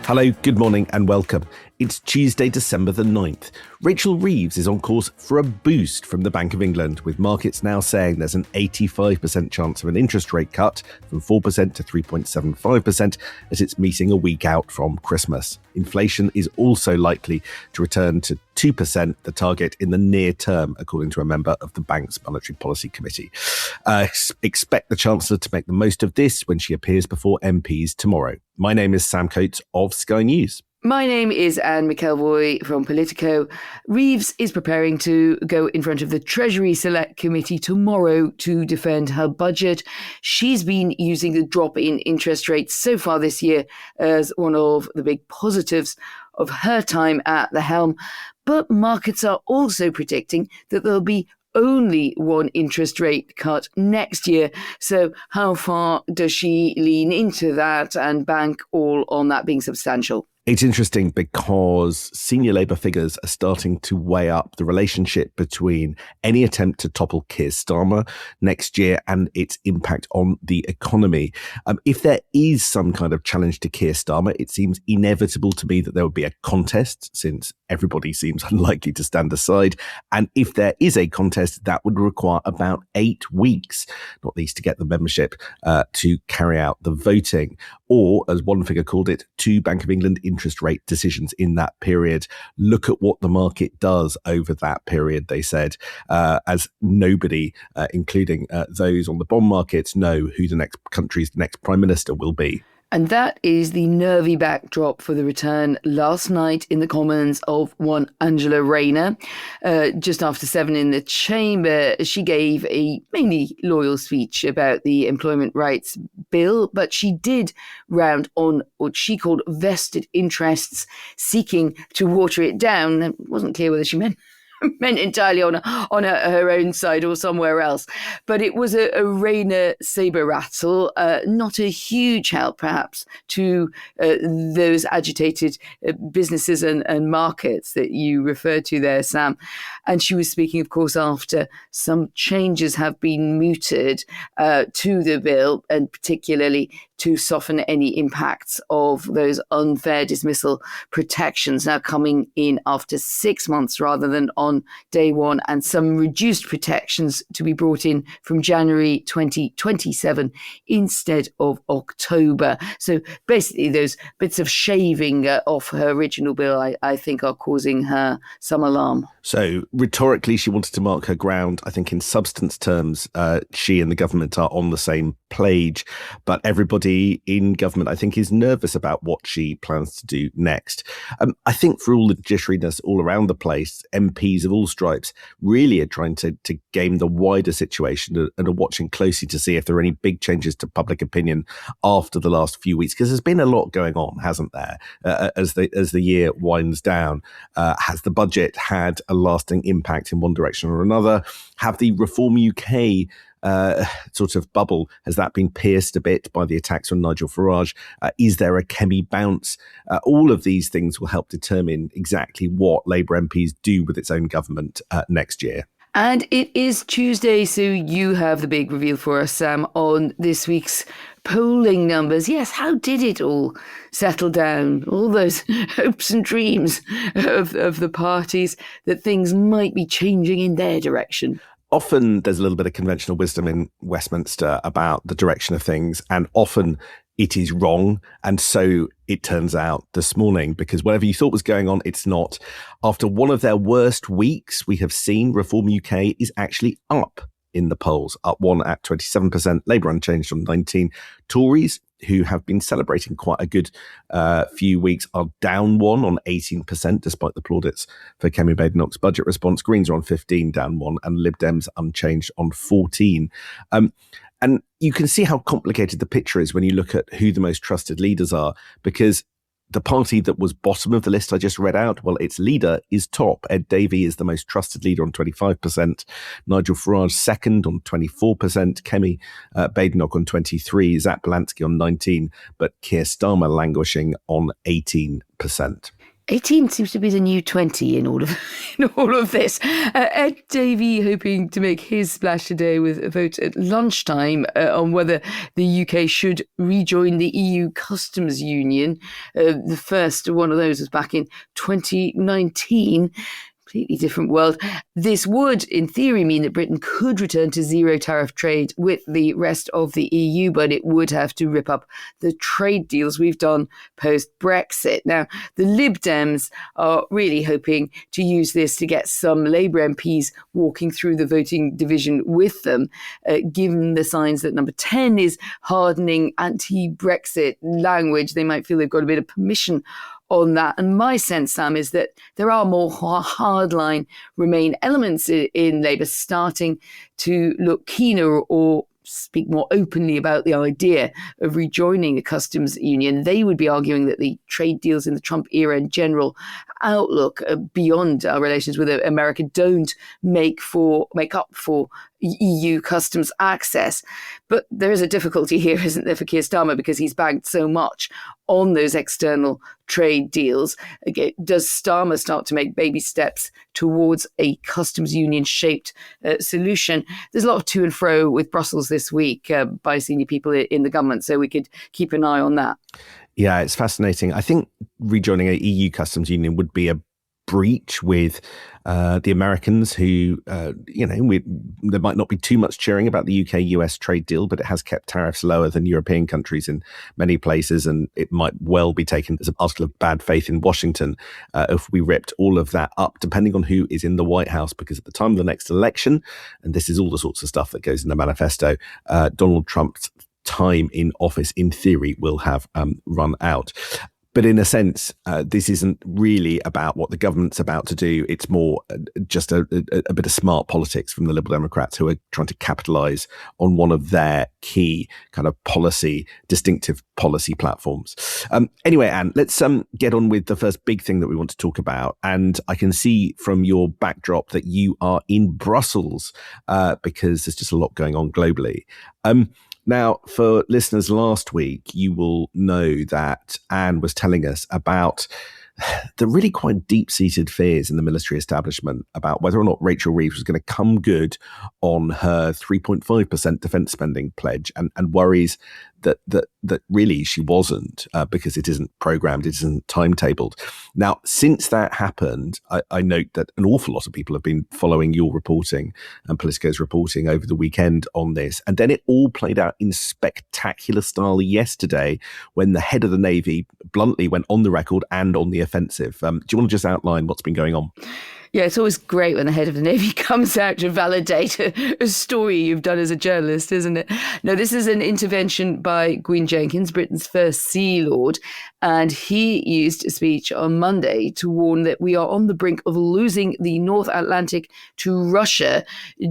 Hello, good morning and welcome. It's Tuesday, December the 9th. Rachel Reeves is on course for a boost from the Bank of England, with markets now saying there's an 85% chance of an interest rate cut from 4% to 3.75% at its meeting a week out from Christmas. Inflation is also likely to return to 2%, the target in the near term, according to a member of the bank's Monetary Policy Committee. Expect the Chancellor to make the most of this when she appears before MPs tomorrow. My name is Sam Coates of Sky News. My name is Anne McElvoy from Politico. Reeves is preparing to go in front of the Treasury Select Committee tomorrow to defend her budget. She's been using the drop in interest rates so far this year as one of the big positives of her time at the helm. But markets are also predicting that there'll be only one interest rate cut next year. So how far does she lean into that and bank all on that being substantial? It's interesting because senior Labour figures are starting to weigh up the relationship between any attempt to topple Keir Starmer next year and its impact on the economy. If there is some kind of challenge to Keir Starmer, it seems inevitable to me that there would be a contest, since everybody seems unlikely to stand aside. And if there is a contest, that would require about 8 weeks, not least to get the membership to carry out the voting. Or, as one figure called it, 2 Bank of England interest rate decisions in that period. Look at what the market does over that period, they said, as nobody, including those on the bond markets, know who the next country's next prime minister will be. And that is the nervy backdrop for the return last night in the Commons of one Angela Rayner. Just after 7 in the chamber, she gave a mainly loyal speech about the employment rights bill, but she did round on what she called vested interests, seeking to water it down. It wasn't clear whether she meant entirely on her own side or somewhere else. But it was a Rayner sabre rattle, not a huge help perhaps to those agitated businesses and markets that you referred to there, Sam. And she was speaking, of course, after some changes have been mooted to the bill, and particularly to soften any impacts of those unfair dismissal protections now coming in after 6 months rather than on day one, and some reduced protections to be brought in from January 2027 instead of October. So basically those bits of shaving off her original bill, I think, are causing her some alarm. So rhetorically, she wanted to mark her ground. I think in substance terms, she and the government are on the same page, but everybody in government, I think, is nervous about what she plans to do next. I think for all the jitteriness all around the place, MPs of all stripes really are trying to game the wider situation and are watching closely to see if there are any big changes to public opinion after the last few weeks, because there's been a lot going on, hasn't there, as the year winds down. Has the budget had a lasting impact in one direction or another? Have the Reform UK sort of bubble, has that been pierced a bit by the attacks on Nigel Farage? Is there a Kemi bounce? All of these things will help determine exactly what Labour MPs do with its own government next year. And it is Tuesday, so you have the big reveal for us, Sam, on this week's polling numbers. Yes, how did it all settle down? All those hopes and dreams of the parties that things might be changing in their direction. Often there's a little bit of conventional wisdom in Westminster about the direction of things, and often it is wrong. And so it turns out this morning, because whatever you thought was going on, it's not. After one of their worst weeks, we have seen Reform UK is actually up in the polls, up 1 at 27%, Labour unchanged on 19. Tories, who have been celebrating quite a good few weeks, are down 1 on 18%, despite the plaudits for Kemi Badenoch's budget response. Greens are on 15, down 1, and Lib Dems unchanged on 14. And you can see how complicated the picture is when you look at who the most trusted leaders are, because the party that was bottom of the list I just read out, well, its leader is top. Ed Davey is the most trusted leader on 25%. Nigel Farage second on 24%. Kemi Badenoch on 23%. Zach Balansky on 19%. But Keir Starmer languishing on 18%. 18 seems to be the new 20 in all of in all of this. Ed Davey hoping to make his splash today with a vote at lunchtime on whether the UK should rejoin the EU customs union. The first one of those was back in 2019. Completely different world. This would, in theory, mean that Britain could return to zero tariff trade with the rest of the EU, but it would have to rip up the trade deals we've done post-Brexit. Now, the Lib Dems are really hoping to use this to get some Labour MPs walking through the voting division with them, given the signs that number 10 is hardening anti-Brexit language. They might feel they've got a bit of permission on that. And my sense, Sam, is that there are more hardline Remain elements in Labour starting to look keener or speak more openly about the idea of rejoining the customs union. They would be arguing that the trade deals in the Trump era and general outlook beyond our relations with America don't make up for EU customs access. But there is a difficulty here, isn't there, for Keir Starmer, because he's banked so much on those external trade deals. Again, does Starmer start to make baby steps towards a customs union-shaped solution? There's a lot of to and fro with Brussels this week by senior people in the government, so we could keep an eye on that. Yeah, it's fascinating. I think rejoining a EU customs union would be a breach with the Americans who, there might not be too much cheering about the UK-US trade deal, but it has kept tariffs lower than European countries in many places, and it might well be taken as an article of bad faith in Washington if we ripped all of that up, depending on who is in the White House, because at the time of the next election, and this is all the sorts of stuff that goes in the manifesto, Donald Trump's time in office, in theory, will have run out. But in a sense, this isn't really about what the government's about to do. It's more just a bit of smart politics from the Liberal Democrats, who are trying to capitalise on one of their key kind of distinctive policy platforms. Anyway, Anne, let's get on with the first big thing that we want to talk about. And I can see from your backdrop that you are in Brussels because there's just a lot going on globally. Now, for listeners last week, you will know that Anne was telling us about the really quite deep-seated fears in the military establishment about whether or not Rachel Reeves was going to come good on her 3.5% defence spending pledge, and worries that really she wasn't, because it isn't programmed, it isn't timetabled. Now, since that happened, I note that an awful lot of people have been following your reporting and Politico's reporting over the weekend on this. And then it all played out in spectacular style yesterday when the head of the Navy bluntly went on the record and on the offensive. Do you want to just outline what's been going on? Yeah, it's always great when the head of the Navy comes out to validate a story you've done as a journalist, isn't it? No, this is an intervention by Gwyn Jenkins, Britain's first Sea Lord, and he used a speech on Monday to warn that we are on the brink of losing the North Atlantic to Russia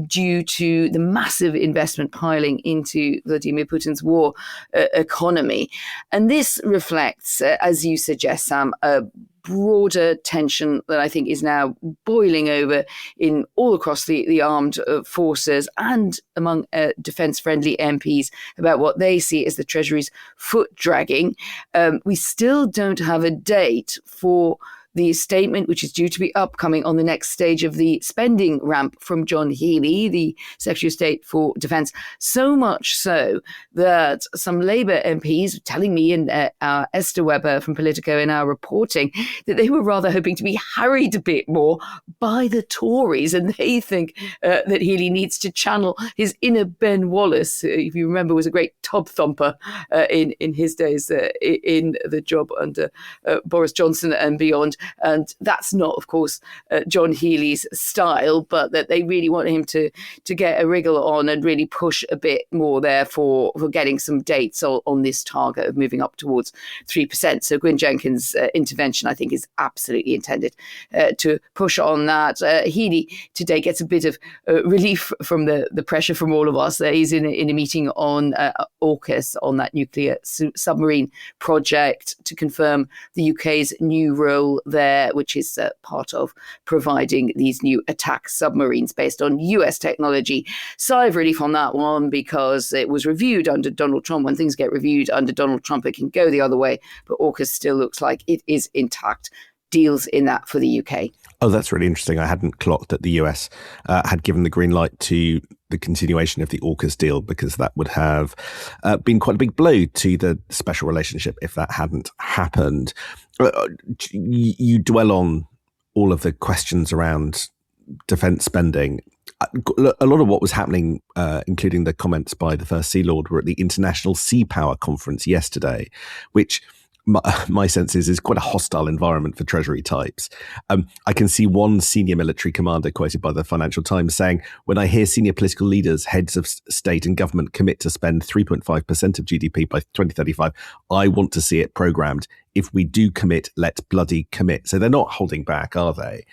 due to the massive investment piling into Vladimir Putin's war economy. And this reflects, as you suggest, Sam, a broader tension that I think is now boiling over in all across the armed forces and among defence-friendly MPs about what they see as the Treasury's foot dragging. We still don't have a date for the statement, which is due to be upcoming on the next stage of the spending ramp from John Healey, the Secretary of State for Defence, so much so that some Labour MPs telling me, and Esther Webber from Politico in our reporting, that they were rather hoping to be harried a bit more by the Tories, and they think that Healey needs to channel his inner Ben Wallace, who, if you remember, was a great tub thumper in his days in the job under Boris Johnson and beyond. And that's not, of course, John Healey's style, but that they really want him to get a wriggle on and really push a bit more there for getting some dates on this target of moving up towards 3%. So Gwyn Jenkins' intervention, I think, is absolutely intended to push on that. Healey today gets a bit of relief from the pressure from all of us. He's in a meeting on AUKUS, on that nuclear submarine project, to confirm the UK's new role there, which is part of providing these new attack submarines based on US technology. Sigh of relief on that one, because it was reviewed under Donald Trump. When things get reviewed under Donald Trump, it can go the other way, but AUKUS still looks like it is intact. deals in that for the UK. Oh, that's really interesting. I hadn't clocked that the US had given the green light to the continuation of the AUKUS deal, because that would have been quite a big blow to the special relationship if that hadn't happened. You dwell on all of the questions around defence spending. A lot of what was happening, including the comments by the First Sea Lord, were at the International Sea Power Conference yesterday, which my sense is quite a hostile environment for Treasury types. I can see one senior military commander quoted by the Financial Times saying, "When I hear senior political leaders, heads of state and government commit to spend 3.5% of GDP by 2035, I want to see it programmed. If we do commit, let's bloody commit." So they're not holding back, are they?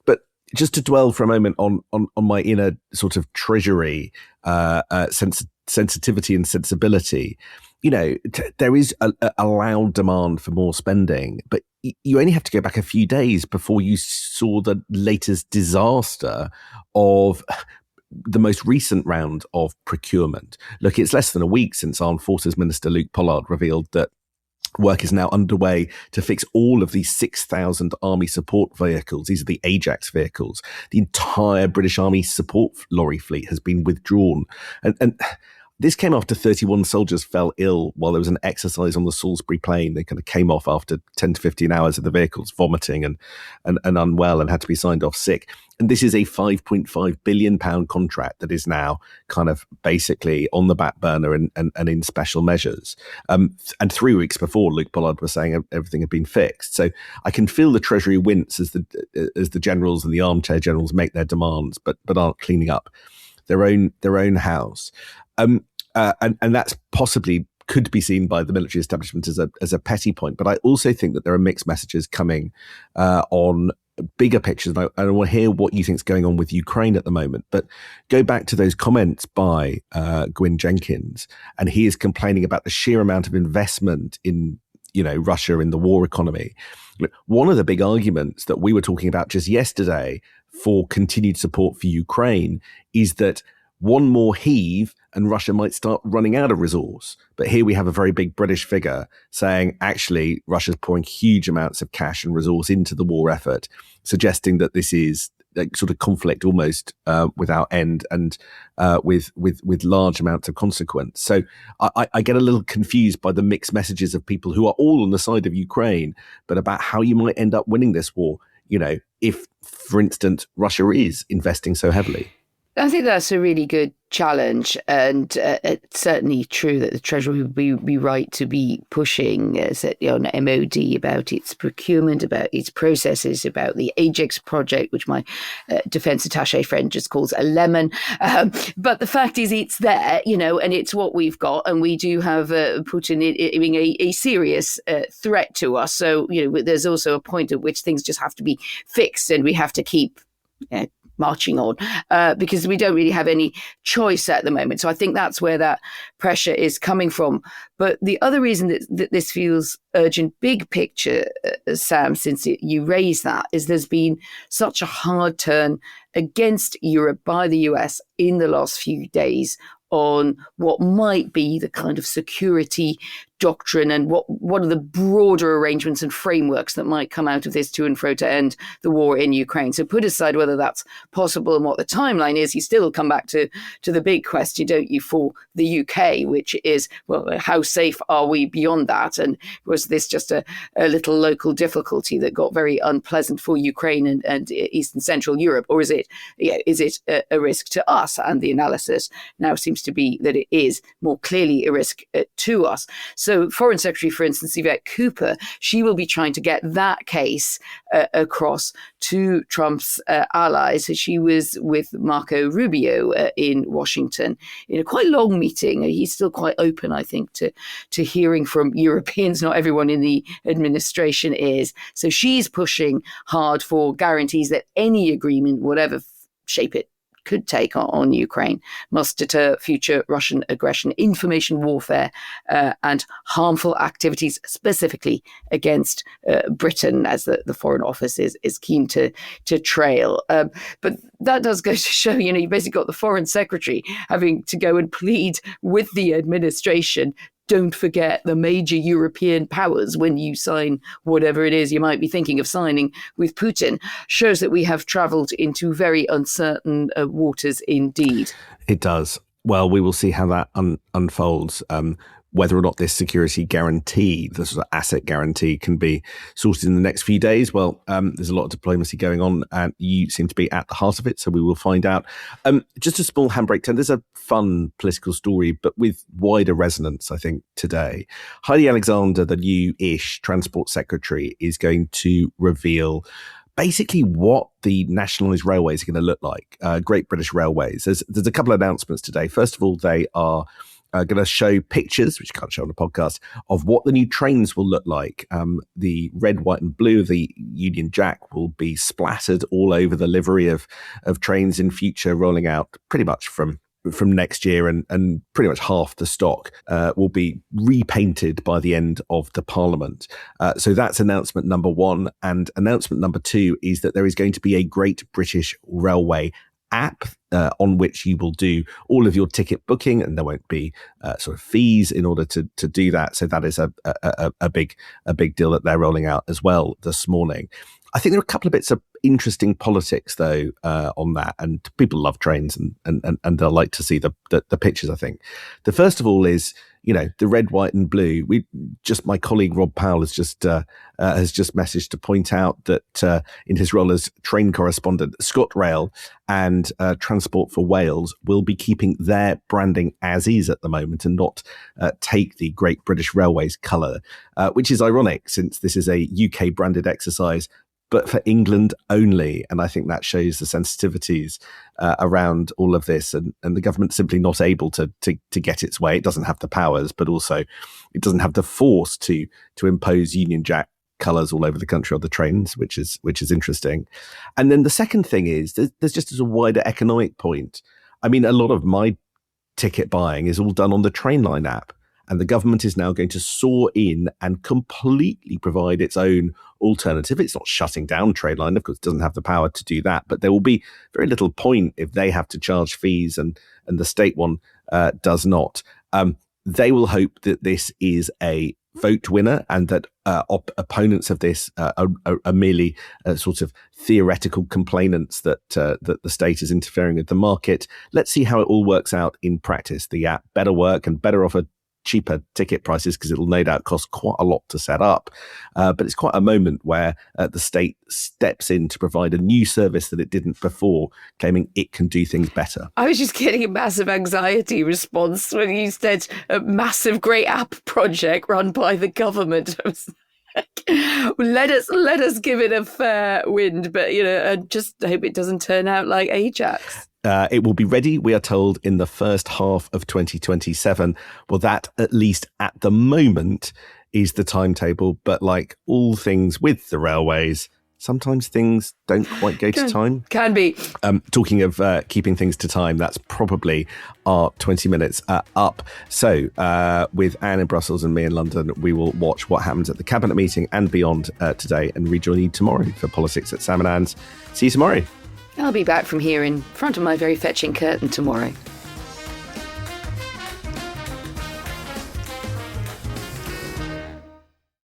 But just to dwell for a moment on my inner sort of Treasury sensitivity and sensibility, there is a loud demand for more spending, but you only have to go back a few days before you saw the latest disaster of the most recent round of procurement. Look, it's less than a week since Armed Forces Minister Luke Pollard revealed that work is now underway to fix all of these 6,000 Army support vehicles. These are the Ajax vehicles. The entire British Army support lorry fleet has been withdrawn. And this came after 31 soldiers fell ill while there was an exercise on the Salisbury Plain. They kind of came off after 10 to 15 hours of the vehicles, vomiting and unwell, and had to be signed off sick. And this is a £5.5 billion contract that is now kind of basically on the back burner and in special measures. And 3 weeks before, Luke Pollard was saying everything had been fixed. So I can feel the Treasury wince as the generals and the armchair generals make their demands, but aren't cleaning up their own house. And that's possibly could be seen by the military establishment as a petty point. But I also think that there are mixed messages coming on bigger pictures. And I want to hear what you think is going on with Ukraine at the moment. But go back to those comments by Gwyn Jenkins, and he is complaining about the sheer amount of investment in Russia in the war economy. One of the big arguments that we were talking about just yesterday for continued support for Ukraine is that one more heave and Russia might start running out of resource. But here we have a very big British figure saying, actually, Russia's pouring huge amounts of cash and resource into the war effort, suggesting that this is a sort of conflict almost without end and with large amounts of consequence. So I get a little confused by the mixed messages of people who are all on the side of Ukraine, but about how you might end up winning this war, if, for instance, Russia is investing so heavily. I think that's a really good challenge, and it's certainly true that the Treasury would be right to be pushing on MOD about its procurement, about its processes, about the Ajax project, which my defence attaché friend just calls a lemon. But the fact is, it's there, and it's what we've got, and we do have Putin being a serious threat to us. So there's also a point at which things just have to be fixed, and we have to keep marching on because we don't really have any choice at the moment. So I think that's where that pressure is coming from. But the other reason that this feels urgent, big picture, Sam, since you raised that, is there's been such a hard turn against Europe by the US in the last few days on what might be the kind of security doctrine and what are the broader arrangements and frameworks that might come out of this to and fro to end the war in Ukraine. So put aside whether that's possible and what the timeline is, you still come back to the big question, don't you, for the UK, which is, well, how safe are we beyond that? And was this just a little local difficulty that got very unpleasant for Ukraine and Eastern Central Europe? Or is it a risk to us? And the analysis now seems to be that it is more clearly a risk to us. So Foreign Secretary, for instance, Yvette Cooper, she will be trying to get that case across to Trump's allies. She was with Marco Rubio in Washington in a quite long meeting. He's still quite open, I think, to hearing from Europeans. Not everyone in the administration is. So she's pushing hard for guarantees that any agreement, whatever shape it could take on Ukraine, must deter future Russian aggression, information warfare, and harmful activities specifically against Britain, as the Foreign Office is keen to trail. But that does go to show, you basically got the Foreign Secretary having to go and plead with the administration don't forget the major European powers when you sign whatever it is you might be thinking of signing with Putin, shows that we have travelled into very uncertain waters indeed. It does. Well, we will see how that unfolds. Whether or not this security guarantee, the sort of asset guarantee, can be sorted in the next few days. Well, there's a lot of diplomacy going on, and you seem to be at the heart of it, so we will find out. Just a small handbrake turn. There's a fun political story, but with wider resonance, I think, today. Heidi Alexander, the new-ish Transport Secretary, is going to reveal basically what the nationalised railways are going to look like, Great British Railways. There's a couple of announcements today. First of all, they are going to show pictures, which you can't show on a podcast, of what the new trains will look like. The red, white and blue of the Union Jack will be splattered all over the livery of trains in future, rolling out pretty much from next year, and pretty much half the stock will be repainted by the end of the Parliament. So that's announcement number one. And announcement number two is that there is going to be a Great British Railway app on which you will do all of your ticket booking, and there won't be sort of fees in order to do that. So that is a big deal that they're rolling out as well this morning. I think there are a couple of bits of interesting politics, though, on that, and people love trains and they'll like to see the pictures, I think. The first of all is, the red, white and blue. My colleague Rob Powell has just messaged to point out that in his role as train correspondent, ScotRail and Transport for Wales will be keeping their branding as is at the moment and not take the Great British Railways colour, which is ironic since this is a UK branded exercise, but for England only. And I think that shows the sensitivities around all of this, and the government simply not able to get its way. It doesn't have the powers, but also it doesn't have the force to impose Union Jack colours all over the country on the trains, which is interesting. And then the second thing is there's just as a wider economic point. I mean, a lot of my ticket buying is all done on the Trainline app. And the government is now going to soar in and completely provide its own alternative. It's not shutting down Trainline, of course, it doesn't have the power to do that. But there will be very little point if they have to charge fees and the state one does not. They will hope that this is a vote winner and that opponents of this are merely sort of theoretical complainants that the state is interfering with the market. Let's see how it all works out in practice. The app better work and better offer cheaper ticket prices, because it'll no doubt cost quite a lot to set up. But it's quite a moment where the state steps in to provide a new service that it didn't before, claiming it can do things better. I was just getting a massive anxiety response when you said a massive great app project run by the government. I was like, let us give it a fair wind, but I just hope it doesn't turn out like Ajax. It will be ready, we are told, in the first half of 2027. Well, that, at least at the moment, is the timetable. But like all things with the railways, sometimes things don't quite go to time. Can be. Talking of keeping things to time, that's probably our 20 minutes up. So with Anne in Brussels and me in London, we will watch what happens at the cabinet meeting and beyond today, and rejoin you tomorrow for Politics at Sam and Anne's. See you tomorrow. I'll be back from here in front of my very fetching curtain tomorrow.